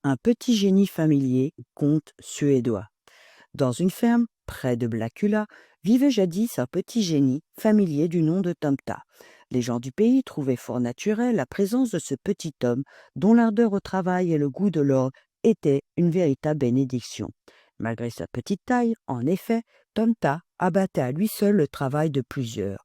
Un petit génie familier, conte suédois. Dans une ferme, près de Blacula, vivait jadis un petit génie familier du nom de Tomta. Les gens du pays trouvaient fort naturel la présence de ce petit homme dont l'ardeur au travail et le goût de l'or étaient une véritable bénédiction. Malgré sa petite taille, en effet, Tomta abattait à lui seul le travail de plusieurs.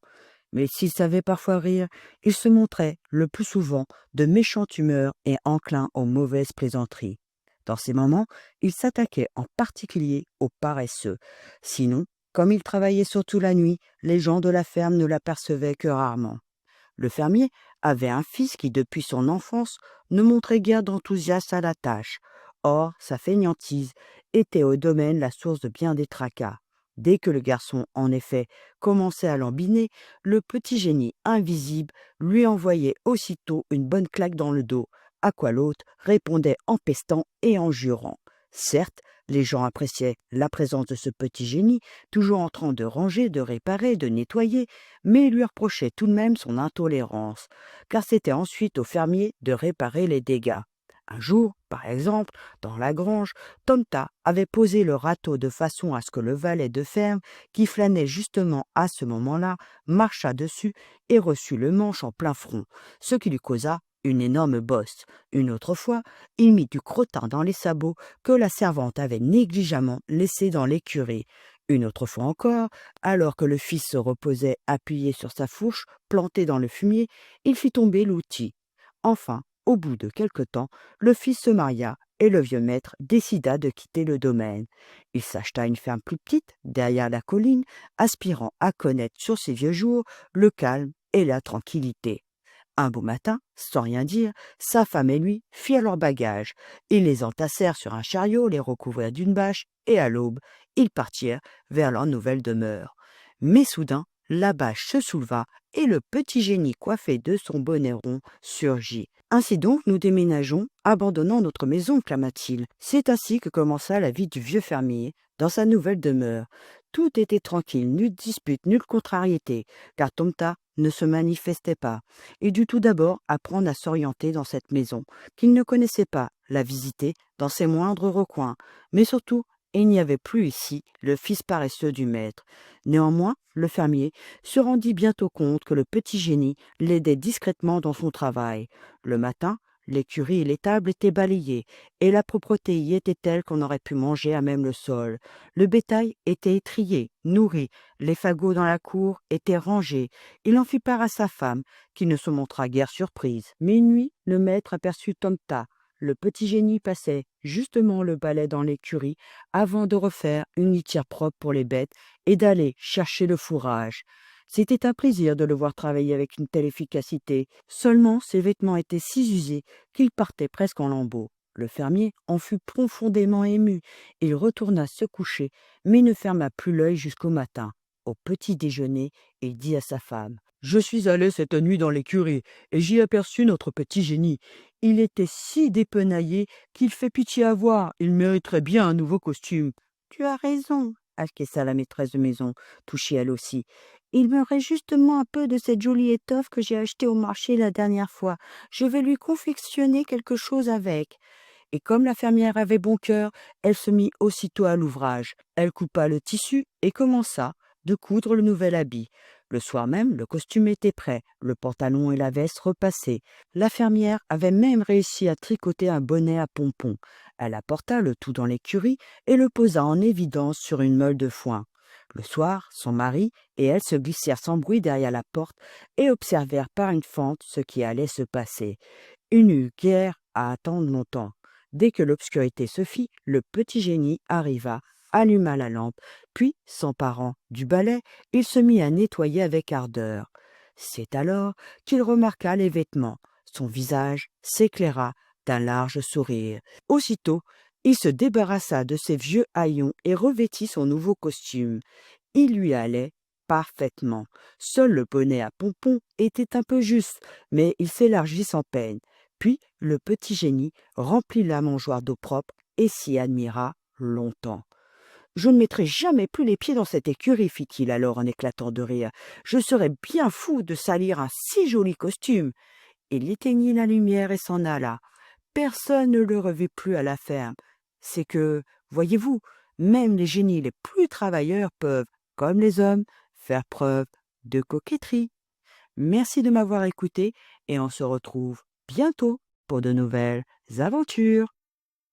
Mais s'il savait parfois rire, il se montrait, le plus souvent, de méchante humeur et enclin aux mauvaises plaisanteries. Dans ces moments, il s'attaquait en particulier aux paresseux. Sinon, comme il travaillait surtout la nuit, les gens de la ferme ne l'apercevaient que rarement. Le fermier avait un fils qui, depuis son enfance, ne montrait guère d'enthousiasme à la tâche. Or, sa fainéantise était au domaine la source de bien des tracas. Dès que le garçon, en effet, commençait à lambiner, le petit génie invisible lui envoyait aussitôt une bonne claque dans le dos, à quoi l'autre répondait en pestant et en jurant. Certes, les gens appréciaient la présence de ce petit génie, toujours en train de ranger, de réparer, de nettoyer, mais il lui reprochait tout de même son intolérance, car c'était ensuite au fermier de réparer les dégâts. Un jour, par exemple, dans la grange, Tomta avait posé le râteau de façon à ce que le valet de ferme, qui flânait justement à ce moment-là, marcha dessus et reçut le manche en plein front, ce qui lui causa une énorme bosse. Une autre fois, il mit du crottin dans les sabots que la servante avait négligemment laissés dans l'écurie. Une autre fois encore, alors que le fils se reposait appuyé sur sa fourche, plantée dans le fumier, il fit tomber l'outil. Enfin, au bout de quelque temps, le fils se maria et le vieux maître décida de quitter le domaine. Il s'acheta une ferme plus petite, derrière la colline, aspirant à connaître sur ses vieux jours le calme et la tranquillité. Un beau matin, sans rien dire, sa femme et lui firent leurs bagages. Ils les entassèrent sur un chariot, les recouvrirent d'une bâche, et à l'aube, ils partirent vers leur nouvelle demeure. Mais soudain, la bâche se souleva, et le petit génie coiffé de son bonnet rond surgit. Ainsi donc nous déménageons, abandonnant notre maison, clama-t-il. C'est ainsi que commença la vie du vieux fermier, dans sa nouvelle demeure. Tout était tranquille, nulle dispute, nulle contrariété, car Tomta ne se manifestait pas. Il dut tout d'abord apprendre à s'orienter dans cette maison, qu'il ne connaissait pas, la visiter dans ses moindres recoins, mais surtout, il n'y avait plus ici le fils paresseux du maître. Néanmoins, le fermier se rendit bientôt compte que le petit génie l'aidait discrètement dans son travail. Le matin, l'écurie et l'étable étaient balayées, et la propreté y était telle qu'on aurait pu manger à même le sol. Le bétail était étrillé, nourri, les fagots dans la cour étaient rangés. Il en fit part à sa femme, qui ne se montra guère surprise. Mais une nuit, le maître aperçut Tomta. Le petit génie passait justement le balai dans l'écurie avant de refaire une litière propre pour les bêtes et d'aller chercher le fourrage. C'était un plaisir de le voir travailler avec une telle efficacité. Seulement, ses vêtements étaient si usés qu'ils partaient presque en lambeaux. Le fermier en fut profondément ému. Il retourna se coucher, mais ne ferma plus l'œil jusqu'au matin. Au petit déjeuner, il dit à sa femme: Je suis allé cette nuit dans l'écurie, et j'y aperçus notre petit génie. Il était si dépenaillé qu'il fait pitié à voir. Il mériterait bien un nouveau costume. Tu as raison, acquiesça la maîtresse de maison, touchée elle aussi. Il me reste justement un peu de cette jolie étoffe que j'ai achetée au marché la dernière fois. Je vais lui confectionner quelque chose avec. Et comme la fermière avait bon cœur, elle se mit aussitôt à l'ouvrage. Elle coupa le tissu et commença de coudre le nouvel habit. Le soir même, le costume était prêt, le pantalon et la veste repassés. La fermière avait même réussi à tricoter un bonnet à pompons. Elle apporta le tout dans l'écurie et le posa en évidence sur une meule de foin. Le soir, son mari et elle se glissèrent sans bruit derrière la porte et observèrent par une fente ce qui allait se passer. Il n'eut guère à attendre longtemps. Dès que l'obscurité se fit, le petit génie arriva, alluma la lampe, puis, s'emparant du balai, il se mit à nettoyer avec ardeur. C'est alors qu'il remarqua les vêtements. Son visage s'éclaira d'un large sourire. Aussitôt, il se débarrassa de ses vieux haillons et revêtit son nouveau costume. Il lui allait parfaitement. Seul le bonnet à pompons était un peu juste, mais il s'élargit sans peine. Puis le petit génie remplit la mangeoire d'eau propre et s'y admira longtemps. Je ne mettrai jamais plus les pieds dans cette écurie, fit-il alors en éclatant de rire. Je serais bien fou de salir un si joli costume. Il éteignit la lumière et s'en alla. personne ne le revêt plus à la ferme. C'est que, voyez-vous, même les génies les plus travailleurs peuvent, comme les hommes, faire preuve de coquetterie. Merci de m'avoir écouté et on se retrouve bientôt pour de nouvelles aventures.